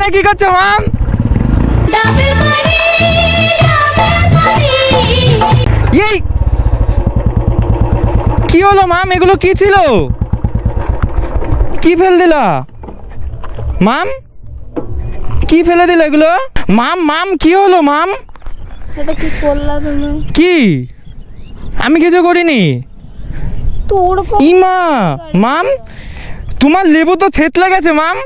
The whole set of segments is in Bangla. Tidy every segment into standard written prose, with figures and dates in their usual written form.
এখানে কি করছো মাম? এই কি হলো মাম? এগুলো কি ছিল? কি ফেল দিলা মাম? কি ফেলে দিলা এগুলো? মাম মাম কি হলো মাম? এটা কি করলা তুমি? কি? আমি কিছু করিনি। তোর ইমা মাম, তোমার লেবু তো থেতলে গেছে মাম।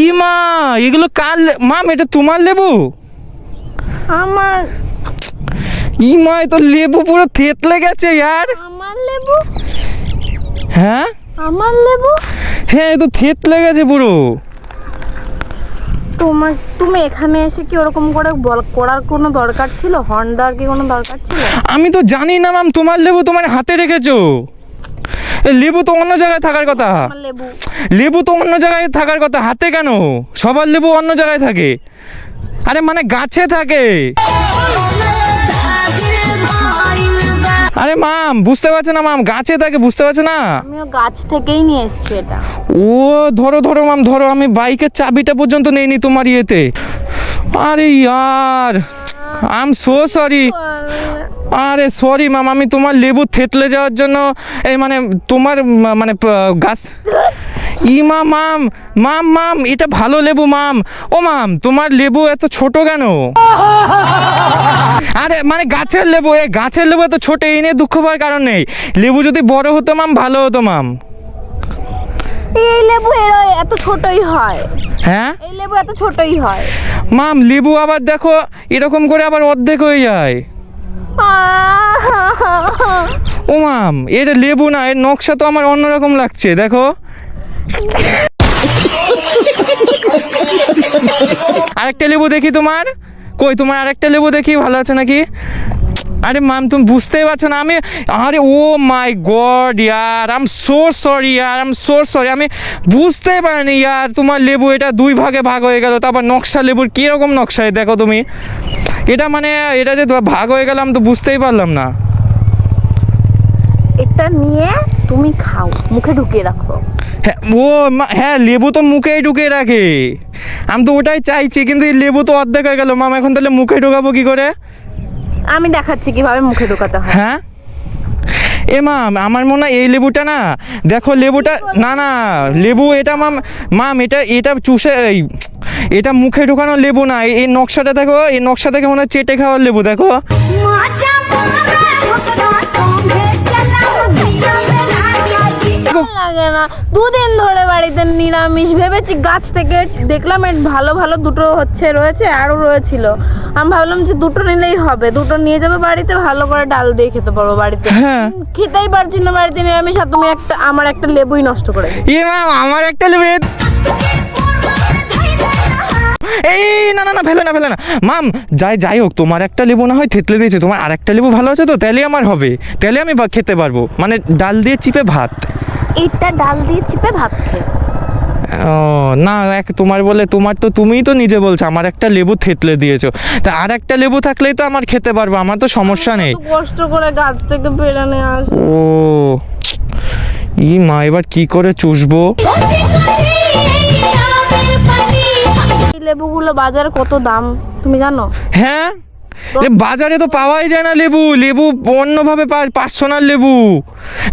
ইমা এগুলো কার মাম? এটা তোমার লেবু? আমার ইমা এ তো লেবু পুরো থেতলে গেছে यार। আমার লেবু? হ্যাঁ আমার লেবু? হ্যাঁ এ তো থেতলে গেছে পুরো। তুমি এখানে এসে কি ওরকম করে করার কোনো দরকার ছিল? হর্ন দেওয়ার কি কোনো দরকার ছিল? আমি তো জানি না মাম, তোমার লেবু তোমার হাতে রেখেছো। লেবু তো অন্য জায়গায় থাকার কথা। আমার লেবু লেবু তো অন্য জায়গায় থাকার কথা, হাতে কেন? সবার লেবু অন্য জায়গায় থাকে। আরে মানে গাছে থাকে। আরে মাম বুঝতে পারছো না মাম, গাছে থাকে, বুঝতে পারছো না? আমিও গাছ থেকেই নিয়ে এসেছি এটা। ও ধরো ধরো মাম ধরো, আমি বাইকের চাবিটা পর্যন্ত নেইনি তোমার ইয়েতে। আরে ইয়ার আই এম সো সরি। আরে সরি মাম, আমি তোমার লেবু থেতলে যাওয়ার জন্য এই মানে তোমার মানে গাছ। ইমা মাম মাম মাম এটা ভালো লেবু মাম। ও মাম তোমার লেবু এত ছোট কেন? আরে মানে গাছের লেবু, এ গাছের লেবু এত ছোট, এই নিয়ে দুঃখ পাওয়ার কারণ নেই। লেবু যদি বড় হতো মাম ভালো হতো মাম। এই লেবু এত ছোটই হয়? হ্যাঁ এই লেবু এত ছোটই হয়? মাম লেবু আবার দেখো এরকম করে আবার অর্ধেক হয়ে যায়। ও মাম এটা লেবু না, এর নকশা তো আমার অন্যরকম লাগছে দেখো। আরেকটা লেবু দেখি তোমার, কই তোমার আরেকটা লেবু দেখি ভালো আছে নাকি। আরে মাম তুমি বুঝতেই পারছো না আমি। আরে ও মাই গড ইয়ার আই এম সো সরি ইয়ার, আই এম সো সরি। আমি বুঝতেই পারিনি ইয়ার তোমার লেবু এটা দুই ভাগে ভাগ হয়ে গেল। তারপর নকশা লেবুর কীরকম নকশায় দেখো তুমি। এটা মানে এটা যে ভাগ হয়ে গেলাম তো বুঝতেই পারলাম না। এটা নিয়ে তুমি খাও, মুখে ঢুকিয়ে রাখো। হ্যাঁ ও হ্যাঁ লেবু তো মুখেই ঢুকিয়ে রাখে, আমি তো ওটাই চাইছি, কিন্তু এই লেবু তো অর্ধেক হয়ে গেল মাম, এখন তাহলে মুখে ঢোকাবো কি করে? আমি দেখাচ্ছি কিভাবে মুখে ঢোকাতে হয়। হ্যাঁ এ মাম আমার মনে হয় এই লেবুটা না, দেখো লেবুটা না না লেবু এটা মাম মাম এটা এটা চুষে এটা মুখে ঢোকানোর লেবু না। এই নকশাটা দেখো, এই নকশা দেখে মনে হয় চেটে খাওয়ার লেবু দেখো। লাগে না, দুদিন ধরে বাড়িতে নিরামিষ ভেবেছি, গাছ থেকে দেখলাম ভালো ভালো দুটো রয়েছে, আরো রয়েছিল। আমি ভাবলাম যে দুটো নিলেই হবে, দুটো নিয়ে যাবে বাড়িতে, ভালো করে ডাল দিয়ে খেতে পারবো বাড়িতে। হ্যাঁ খেতেই পারছি না বাড়িতে নিরামিষ, আর তুমি আমার একটা লেবুই নষ্ট করে দিলে। এ মাম আমার একটা লেবু এই না না না ফেলে না ফেলে না মাম। যাই হোক তোমার একটা লেবু না হয় থেতলে দিয়েছে, তোমার আরেকটা লেবু ভালো আছে তো, তাহলে আমার হবে, তাহলে আমি খেতে পারবো, মানে ডাল দিয়ে চিপে ভাত। এটা ডাল দিয়ে চিপে ভাত খেয়ে? ও না তোমার বলে তোমার তো তুমিই তো নিজে বলছো আমার একটা লেবু থেতলে দিয়েছো, তা আর একটা লেবু থাকলেই তো আমার খেতে পারবো, আমার তো সমস্যা নেই। কষ্ট করে গাছ থেকে পেড়ে নিয়ে আসি। ও ই মা এবার কি করে চুষবো? এই লেবুগুলো বাজারে কত দাম তুমি জানো? হ্যাঁ বাজারে তো পাওয়াই যায় না লেবু, লেবু অন্যভাবে পায়, পার্সোনাল লেবু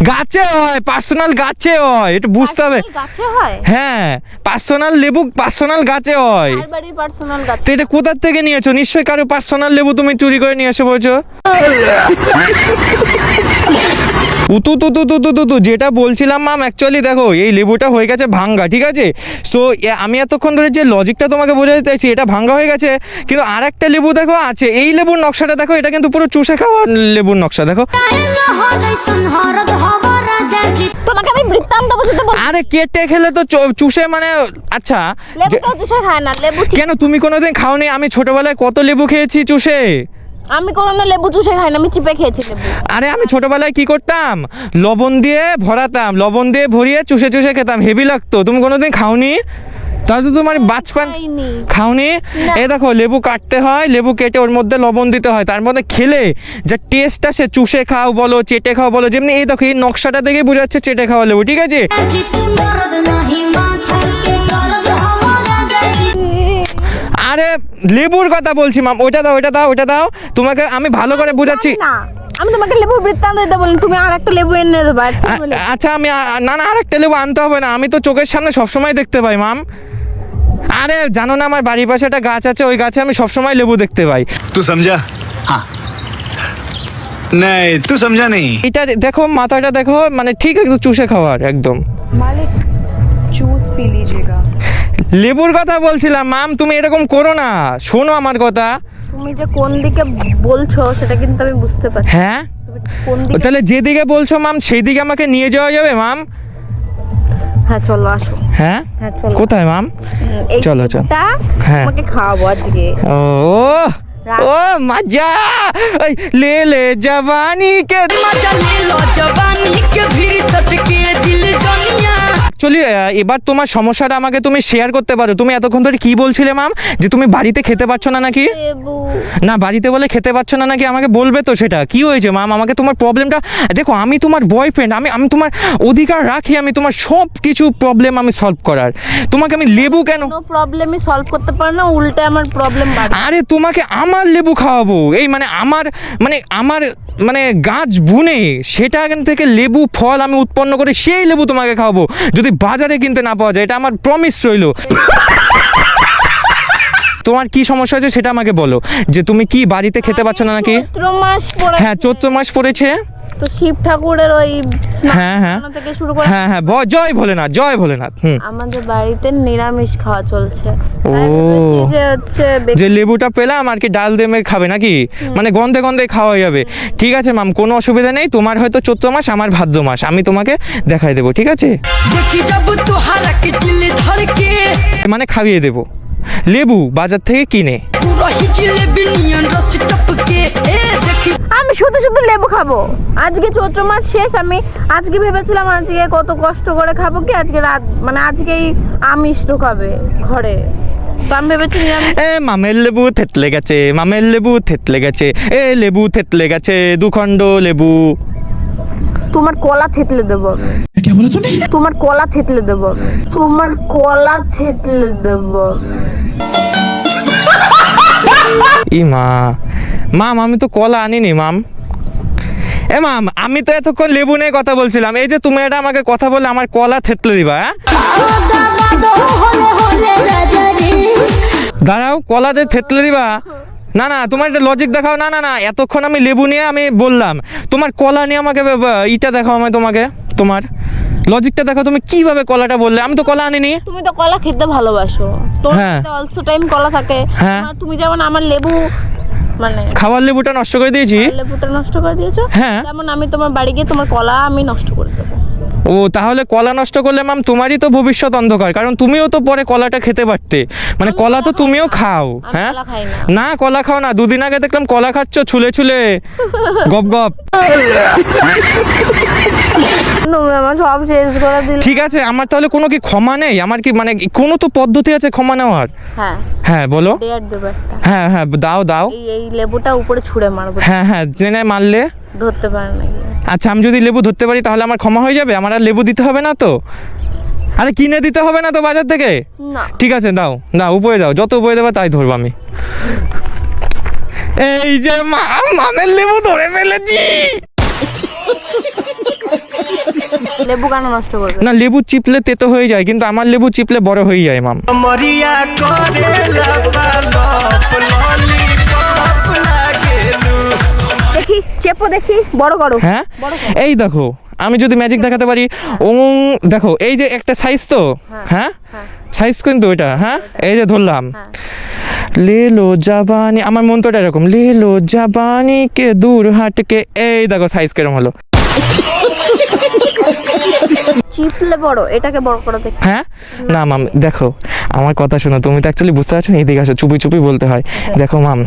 গাছে হয়, পার্সোনাল গাছে হয়, এটা বুঝতে হবে। গাছে হয়? হ্যাঁ পার্সোনাল লেবু পার্সোনাল গাছে হয়। আর বাড়ির পার্সোনাল গাছ। তো এটা কোথা থেকে নিয়েছো? নিশ্চয়ই কারো পার্সোনাল লেবু তুমি চুরি করে নিয়ে এসে বলছো। উতু তু তু তু তু তু তু যেটা বলছিলাম মাম, অ্যাকচুয়ালি দেখো এই লেবুটা হয়ে গেছে ভাঙ্গা, ঠিক আছে? সো আমি এতক্ষণ ধরে যে লজিকটা তোমাকে বোঝাতে চাইছি এটা ভাঙ্গা হয়ে গেছে, কিন্তু আর একটা লেবু দেখো আছে, এই লেবুর নকশাটা দেখো, এটা কিন্তু পুরো চুষে খাওয়া লেবুর নকশা দেখো। তোমাকে আমি বৃত্তান্ত বোঝাতে বলছি। আরে কেটে খেলে তো চুষে মানে আচ্ছা লেবু তো চুষে খায় না, লেবু কেন তুমি কোনোদিন খাওনি? আমি ছোটবেলায় কত লেবু খেয়েছি চুষে। আমি কোনোদিন লেবু চুষে খাই না, আমি চিপে খেয়েছি লেবু। আরে আমি ছোটবেলায় কি করতাম, লবণ দিয়ে ভরাতাম, লবণ দিয়ে ভরিয়ে চুষে চুষে খেতাম, হেভি লাগতো। তুমি কোনোদিন খাওনি? তো তাহলে তো তোমার বাচপান খাইনি। খাওনি। এই দেখো লেবু কাটতে হয়, লেবু কেটে ওর মধ্যে লবণ দিতে হয়, তার মধ্যে খেলে যে টেস্টটা সে চুষে খাও বলো চেটে খাও বলো, যেমনি এই দেখো এই নকশাটা দেখে বোঝা যাচ্ছে চেটে খাওয়া লেবু, ঠিক আছে? আরে লেবুর কথা বলছি মাম, ওইটা দাও ওইটা দাও ওইটা দাও, তোমাকে আমি ভালো করে বোঝাচ্ছি। না আমি তোমাকে লেবুর বৃত্তান্ত দিতে বলি, তুমি আর একটা লেবু এনে দেবা। আচ্ছা আমি না না আরেকটা লেবু আনতে হবে না, আমি তো চোখের সামনে সবসময় দেখতে পাই মাম। আরে জানো না আমার বাড়ির পাশে একটা গাছ আছে, ওই গাছে আমি সবসময় লেবু দেখতে পাই। तू समझा? हाँ नहीं तू समझा नहीं। এটা দেখো মাথাটা দেখো, মানে ঠিক একদম চুষে খাওয়ার একদম। मालिक जूस पी लीजिएगा। লেবুর কথা বলছিলাম মাম, তুমি এরকম করো না, শোনো আমার কথা। তুমি যে কোন দিকে বলছো সেটা কিন্তু আমি বুঝতে পারছি। হ্যাঁ তুমি কোন দিকে? তাহলে যেদিকে বলছো মাম সেই দিকে আমাকে নিয়ে যাওয়া যাবে মাম? হ্যাঁ চলো আসো। হ্যাঁ হ্যাঁ চলো। কোথায় মাম? এই চলো, চলো। লেবুটা হ্যাঁ। তোমাকে খাওয়াবো আজকে। ও ও মজা, ওই লে লে জবানি কে। मजा ले लो जवानी के भी सटके दिल दुनिया। অ্যাকচুয়ালি এবার তোমার সমস্যাটা আমাকে তুমি শেয়ার করতে পারো। তুমি এতক্ষণ ধরে কি বলছিলে মাম, যে তুমি বাড়িতে খেতে পারছো না নাকি? লেবু না বাড়িতে বলে খেতে পারছো না নাকি, আমাকে বলবে তো সেটা কি হয়েছে মাম। আমাকে তোমার প্রবলেমটা দেখো, আমি তোমার বয়ফ্রেন্ড, আমি তোমার অধিকার রাখি, আমি তোমার সব কিছু প্রবলেম আমি সলভ করার। তোমাকে আমি লেবু কেন? কোনো প্রবলেমই সলভ করতে পারো না, উল্টে আমার প্রবলেম বাড়ে। আরে তোমাকে আমার লেবু খাওয়াবো, এই মানে আমার মানে গাছ বুনে সেটা এখান থেকে লেবু ফল আমি উৎপন্ন করে সেই লেবু তোমাকে খাওয়াবো, যদি বাজারে কিনতে না পাওয়া যায়। এটা আমার প্রমিস রইলো। তোমার কি সমস্যা হয়েছে সেটা আমাকে বলো, যে তুমি কি বাড়িতে খেতে পাচ্ছ না নাকি? চৈত্র মাস পড়ে। হ্যাঁ চৈত্র মাস পড়েছে। তো শিব ঠাকুরের ওই স্নান হ্যাঁ, হ্যাঁ। করানো থেকে শুরু করে হ্যাঁ হ্যাঁ জয় ভোলেনাথ জয় ভোলেনাথ। আমাদের বাড়িতে নিরামিষ খাওয়া চলছে। ও। তাই ভেবেছি যে হচ্ছে যে লেবুটা পেলাম আর কি ডাল দেমে খাবে নাকি, মানে গন্ধে গন্ধে খাওয়া যাবে। ঠিক আছে মাম, কোনো অসুবিধা নেই। তোমার হয়তো চৈত্র মাস, আমার ভাদ্র মাস, আমি তোমাকে দেখাই দেবো, ঠিক আছে? देखी जब तुहारा के दिल धड़के মানে খাইয়ে দেবো লেবু বাজার থেকে কিনে। तू रही जिलेबी नियन रस टपके ए देखी আমি শুধু শুধু লেবু খাবো। আজকে চৈত্র মাস শেষ, আমি আজকে ভেবেছিলাম আজকে কত কষ্ট করে খাবো কি আজকে রাত, মানে আজকেই আমিষ ঢোকাবে ঘরে, তো আমি ভেবেছি নিরামিষ। এ মামের লেবু থেতলে গেছে, মামের লেবু থেতলে গেছে, এ লেবু থেতলে গেছে, দুখণ্ড লেবু। তোমার কলা থেতলে দেবো আমি। তোমার কলা থেতলে দেবো আমি। তোমার কলা থেতলে দেবো আমি। ই মাম আমি তো কলা আনিনি মাম। এ মাম আমি তো এতক্ষণ লেবু নিয়ে কথা বলছিলাম, এই যে তুমি এটা আমাকে কথা বললে আমার কলা থেতলে দিবা? হ্যাঁ দাঁড়াও, কলা যে থেতলে দিবা? না না তোমার একটা লজিক দেখাও। না না না এতক্ষণ আমি লেবু নিয়ে আমি বললাম, তোমার কলা নিয়ে আমাকে ইটা দেখাও, আমায় তোমাকে তোমার লজিকটা দেখো, তুমি কিভাবে কলাটা বললে? আমি তো কলা আনিনি। তুমি তো কলা খেতে ভালোবাসো, তোমার হ্যাঁ। অলসো টাইম কলা থাকে। হ্যাঁ। তুমি যেমন আমার লেবু মানে খাবার লেবুটা নষ্ট করে দিয়েছি। লেবুটা নষ্ট করে দিয়েছো, হ্যাঁ। যেমন আমি তোমার বাড়ি গিয়ে তোমার কলা আমি নষ্ট করে দেবো। ও তাহলে কলা নষ্ট করলে মাম তোমারই তো ভবিষ্যৎ অন্ধকার, কারণ তুমিও তো পরে কলাটা খেতে পারতে। মানে কলা তো তুমিও খাও। আমি হ্যাঁ কলা খাই না। না কলা খাও না, দুদিন আগে দেখলাম কলা খাচ্ছ ছুলে ছুলে গপ গপ। তুমি আমার সব শেষ করে দিলে। ঠিক আছে, আমার তাহলে কোনো কি ক্ষমা নেই? আমার কি মানে কোনো তো পদ্ধতি আছে ক্ষমা নেওয়ার? হ্যাঁ হ্যাঁ বলো। ডেয়ার দেবো একটা। হ্যাঁ হ্যাঁ দাও দাও। এই লেবুটা উপরে ছুঁড়ে মারবো, হ্যাঁ হ্যাঁ জেনে মারলে। ধরতে পারে নাকি? আচ্ছা আমি যদি লেবু ধরতে পারি তাহলে আমার ক্ষমা হয়ে যাবে? আমার আর লেবু দিতে হবে না তো? আরে কিনে দিতে হবে না তো বাজার থেকে? না। ঠিক আছে দাও দাও, উপরে দাও, যত উপরে দেবে তাই ধরবো আমি। এই যে মামের লেবু ধরে ফেলেছি। লেবু কেন নষ্ট করবে? না লেবু চিপলে তেতো হয়ে যায়, কিন্তু আমার লেবু চিপলে বড় হয়ে যায় মাম। मरिया करेला पालप लॉलीपॉप लागेलू। দেখি চেপো, দেখি বড় করো। হ্যাঁ বড় করো। এই দেখো, আমি যদি ম্যাজিক দেখাতে পারি। ও দেখো এই যে একটা সাইজ তো, হ্যাঁ সাইজ কিন্তু এটা। হ্যাঁ এই যে ধরলাম, ले लो জাবানি, আমার মন্ত্রটা এরকম, ले लो জাবানি কে দূর হাটকে। এই দেখো সাইজ কেরম হলো। চিপলে বড়, এটাকে বড় করো দেখি। হ্যাঁ না মাম দেখো আমার কথা শোনো, তুমি তো অ্যাকচুয়ালি বুঝতে পারছো না, এদিকে আসো, চুপি চুপি বলতে হয়। দেখো মাম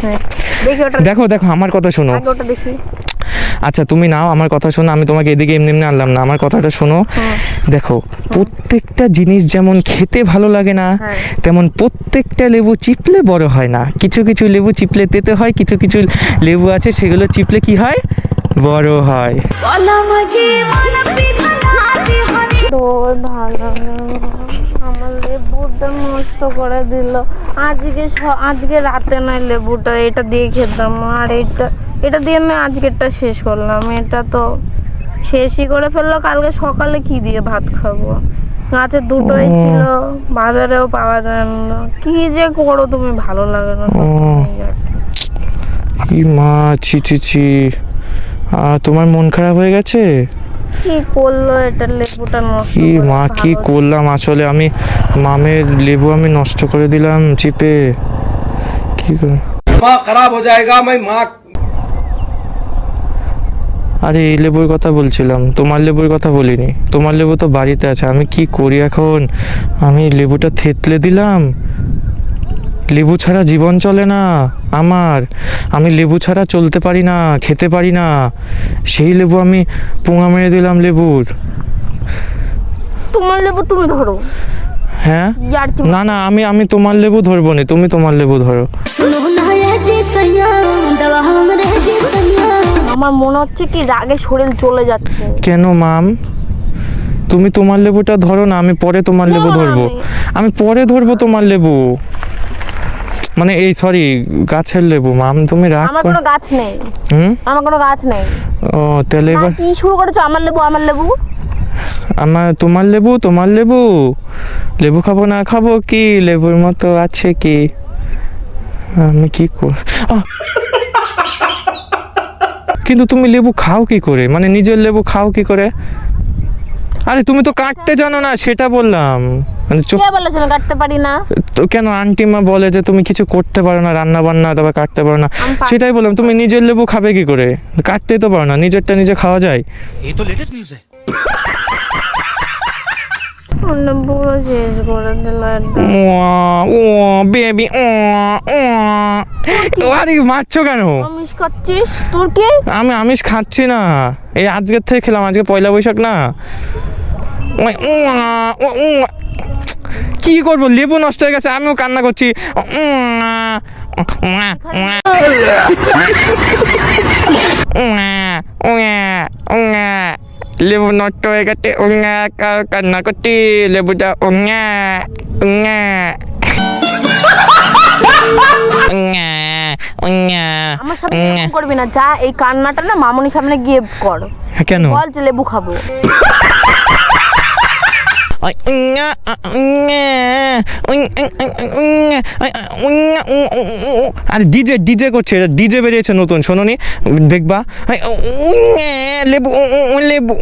হ্যাঁ দেখি ওটা, দেখো দেখো আমার কথা শোনো। আগে ওটা দেখি। আচ্ছা তুমি নাও, আমার কথা শোনো, আমি তোমাকে এদিকে এমনি এমনি আনলাম না, আমার কথাটা শোনো। দেখো প্রত্যেকটা জিনিস যেমন খেতে ভালো লাগে না, তেমন প্রত্যেকটা লেবু চিপলে বড় হয় না। কিছু কিছু লেবু চিপলে তেতে হয়, কিছু কিছু লেবু আছে সেগুলো চিপলে কি হয়, বড় হয়। তোর ভালো না, আমার লেবুটা নষ্ট করে দিল। আজকে রাতে নয় লেবুটা, এটা দিয়ে খেতাম, আর এটা দিয়ে আমি আজকেরটা শেষ করলাম। এটা তো শেষই করে ফেললো। কালকে সকালে কি দিয়ে ভাত খাবো? গাছে দুটোই ছিল, বাজারেও পাওয়া যায় না। কি যে করো তুমি, ভালো লাগে না সবসময়। কি মা, ছি ছি ছি, তোমার মন খারাপ হয়ে গেছে? কি করলো এটা, লেবুটা নষ্ট কি করে, মা, কি ভালো করলাম আসলে আমি? মামের লেবু আমি নষ্ট করে দিলাম চিপে, কি করে? दिमाग खराब हो जाएगा मैं माँ আরে এই লেবুর কথা বলছিলাম, তোমার লেবুর কথা বলিনি। তোমার লেবু তো বাড়িতে আছে, আমি কি করি এখন? আমি লেবুটা থেতলে দিলাম। লেবু ছাড়া জীবন চলে না আমার, আমি লেবু ছাড়া চলতে পারি না, খেতে পারি না। সেই লেবু আমি পোঙা মেরে দিলাম লেবুর। তোমার লেবু তুমি ধরো। হ্যাঁ ইয়ার কি না না, আমি তোমার লেবু ধরবো না, তুমি তোমার লেবু ধরো। আমার মনে হচ্ছে কি রাগে শরীর চলে যাচ্ছে। কেন মাম? তুমি তোমার লেবুটা ধরো না, আমি পরে তোমার লেবু না, ধরবো। আমি পরে ধরবো তোমার লেবু, মানে এই সরি গাছের লেবু। মাম তুমি রাগ আমার কোনো গাছ নেই, আমার কোনো গাছ নেই। ও তাহলে না, এবার কি শুরু করেছো? আমার লেবু, আমার লেবু। তোমার লেবু, তোমার লেবু। লেবু খাবো না খাবো কি, লেবুর মতো আছে কি? আমি কি কর কিন্তু তুমি লেবু খাও কি করে, মানে নিজের লেবু খাও কি করে? আরে তুমি তো কাটতে জানো না, সেটা বললাম। মানে কে বলেছে আমি কাটতে পারি না? তো কেন আন্টি মা বলে যে তুমি কিছু করতে পারো না, রান্না বান্না তবে কাটতে পারো না, আমি সেটাই বললাম। তুমি নিজের লেবু খাবে কি করে? কাটতেই তো পারো না, নিজেরটা নিজে খাওয়া যায়? ये तो लेटेस्ट न्यूज़ है। অন্য পুরো শেষ করে দিল এটা। বেবি, আরে মারছো কেন? আমিষ খাচ্ছিস? তোর কি? আমি আমিষ খাচ্ছি না, এই আজকের থেকে খেলাম, আজকে পয়লা বৈশাখ না। কি করবো, লেবু নষ্ট হয়ে গেছে, আমিও কান্না করছি। লেবু নষ্ট হয়ে গেছে, কান্না করছি, লেবুটা আমার সামনে এরকম করবি না, যা এই কান্নাটা না মামুনির সামনে গিয়ে কর। কেন? বল যে লেবু খাবো। আরে ডিজে করছে, এটা ডিজে বেরিয়েছে নতুন, শোনোনি? দেখবা লেবু লেবু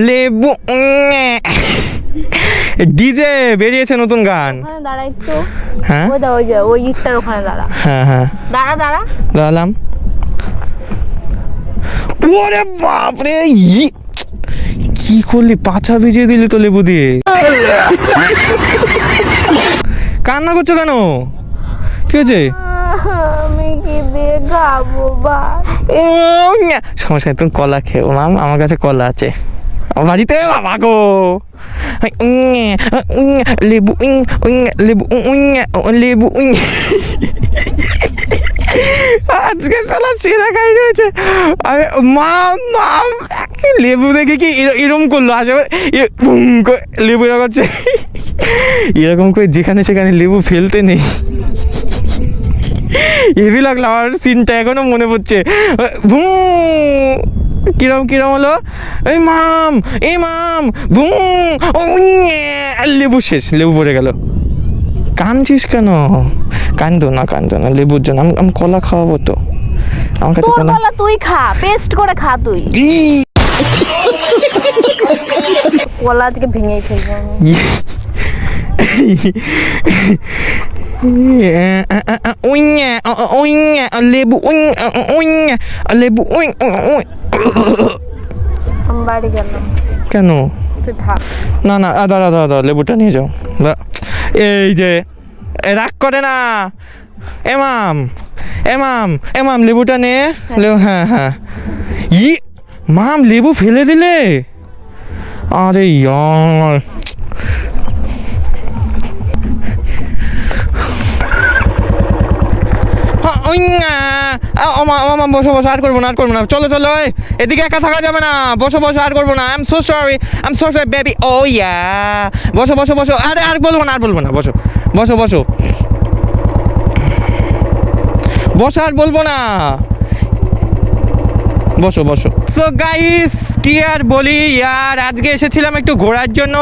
লেবু ডিজে বেরিয়েছে নতুন গান। ওখানে দাঁড়া একটু। হ্যাঁ ওই দা, ওই যে ওই ইটটার ওখানে দাঁড়া। হ্যাঁ হ্যাঁ দাঁড়া দাঁড়া। দাঁড়ালাম। ওরে বাপরে, কি করলি? পাছা ভিজিয়ে দিলি তো লেবু দিয়ে। কান্না করছো কেন? কি হয়েছে? আমি কি দিয়ে খাবো ভাই? সমস্যা নেই, তুমি কলা খেও মাম, আমার কাছে কলা আছে বাড়িতে। বাবা গো, লেবু লেবু লেবু। আজকে সালা সেরা খাই রয়েছে। আরে মাম মাম, লেবু দেখে কি এরকম করলো? আসলে লেবু এরকম করছে, এরকম করে যেখানে সেখানে লেবু ফেলতে নেই। হেভি লাগলো আমার সিনটা, এখনো মনে পড়ছে। কিরম কিরম হলো? এই মাম লেবু শেষ, লেবু পড়ে গেল। কাঁদছিস কেন? কান্দো না লেবুর জন্য। আমি কলা খাওয়াবো তো, আমার কাছে তোর কলা। গলা তুই খা, পেস্ট করে খা তুই। কলা আজকে ভেঙেই ফেলবো আমি। লেবু লেবু। আমি বাড়ি গেলাম। কেন? তুই থাক। না না, দাঁড়া, লেবুটা নিয়ে যাও। এই যে রাগ করে না এ মাম, এ মাম লেবুটা নে হ্যাঁ হ্যাঁ ই মাম লেবু ফেলে দিলে আরে ইয়ার বসো আর করবো না চলো এদিকে একা থাকা যাবে না বসো আর করবো না I am so sorry baby ও ইয়া বসো আরে আর বলবো না বসো আর বলবো না বসো সো গাইস কি আর বলি ইয়ার আজকে এসেছিলাম একটু ঘোরার জন্য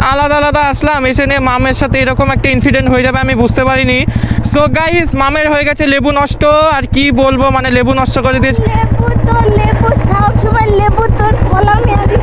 আলাদা আসলাম এসে নিয়ে মামের সাথে এরকম একটা ইনসিডেন্ট হয়ে যাবে আমি বুঝতে পারিনি সো গাইস মামের হয়ে গেছে লেবু নষ্ট আর কি বলবো মানে লেবু নষ্ট করে দিয়েছে লেবু সব সময় লেবু তোর কলমে আদি